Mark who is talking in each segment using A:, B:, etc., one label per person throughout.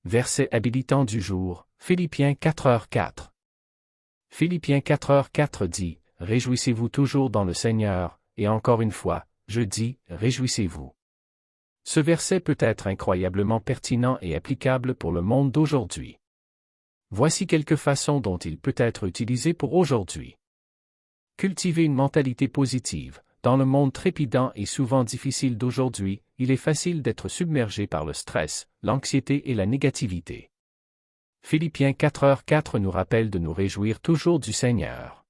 A: Verset habilitant du jour, Philippiens 4h4. Philippiens 4h4 dit, « Réjouissez-vous toujours dans le Seigneur, et encore une fois, je dis, réjouissez-vous. » Ce verset peut être incroyablement pertinent et applicable pour le monde d'aujourd'hui. Voici quelques façons dont il peut être utilisé pour aujourd'hui. Cultiver une mentalité positive. Dans le monde trépidant et souvent difficile d'aujourd'hui, il est facile d'être submergé par le stress, l'anxiété et la négativité. Philippiens 4h4 nous rappelle de nous réjouir toujours du Seigneur.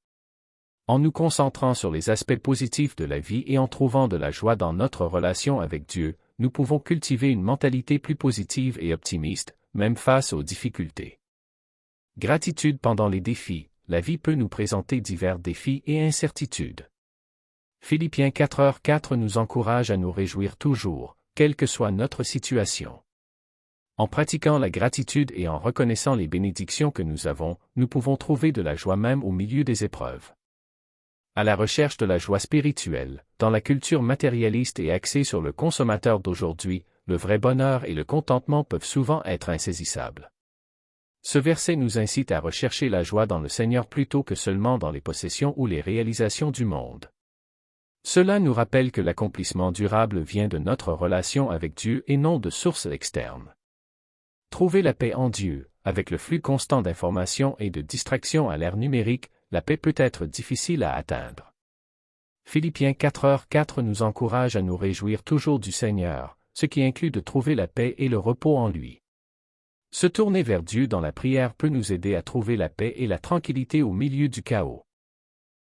A: En nous concentrant sur les aspects positifs de la vie et en trouvant de la joie dans notre relation avec Dieu, nous pouvons cultiver une mentalité plus positive et optimiste, même face aux difficultés. Gratitude pendant les défis. La vie peut nous présenter divers défis et incertitudes. Philippiens 4h4 nous encourage à nous réjouir toujours, quelle que soit notre situation. En pratiquant la gratitude et en reconnaissant les bénédictions que nous avons, nous pouvons trouver de la joie même au milieu des épreuves. À la recherche de la joie spirituelle, dans la culture matérialiste et axée sur le consommateur d'aujourd'hui, le vrai bonheur et le contentement peuvent souvent être insaisissables. Ce verset nous incite à rechercher la joie dans le Seigneur plutôt que seulement dans les possessions ou les réalisations du monde. Cela nous rappelle que l'accomplissement durable vient de notre relation avec Dieu et non de sources externes. Trouver la paix en Dieu, avec le flux constant d'informations et de distractions à l'ère numérique, la paix peut être difficile à atteindre. Philippiens 4h4 nous encourage à nous réjouir toujours du Seigneur, ce qui inclut de trouver la paix et le repos en lui. Se tourner vers Dieu dans la prière peut nous aider à trouver la paix et la tranquillité au milieu du chaos.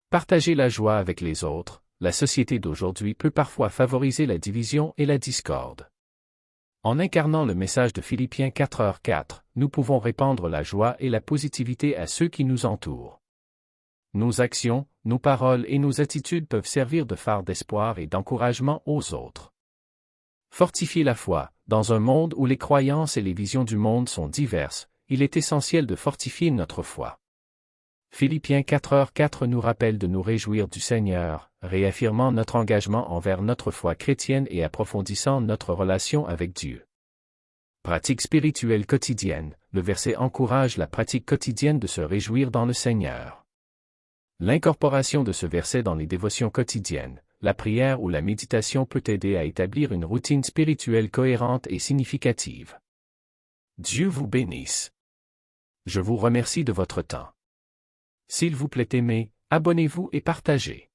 A: Partager la joie avec les autres. La société d'aujourd'hui peut parfois favoriser la division et la discorde. En incarnant le message de Philippiens 4h4, nous pouvons répandre la joie et la positivité à ceux qui nous entourent. Nos actions, nos paroles et nos attitudes peuvent servir de phare d'espoir et d'encouragement aux autres. Fortifier la foi. Dans un monde où les croyances et les visions du monde sont diverses, il est essentiel de fortifier notre foi. Philippiens 4h4 nous rappelle de nous réjouir du Seigneur, réaffirmant notre engagement envers notre foi chrétienne et approfondissant notre relation avec Dieu. Pratique spirituelle quotidienne. Le verset encourage la pratique quotidienne de se réjouir dans le Seigneur. L'incorporation de ce verset dans les dévotions quotidiennes, la prière ou la méditation peut aider à établir une routine spirituelle cohérente et significative. Dieu vous bénisse. Je vous remercie de votre temps. S'il vous plaît, aimez, abonnez-vous et partagez.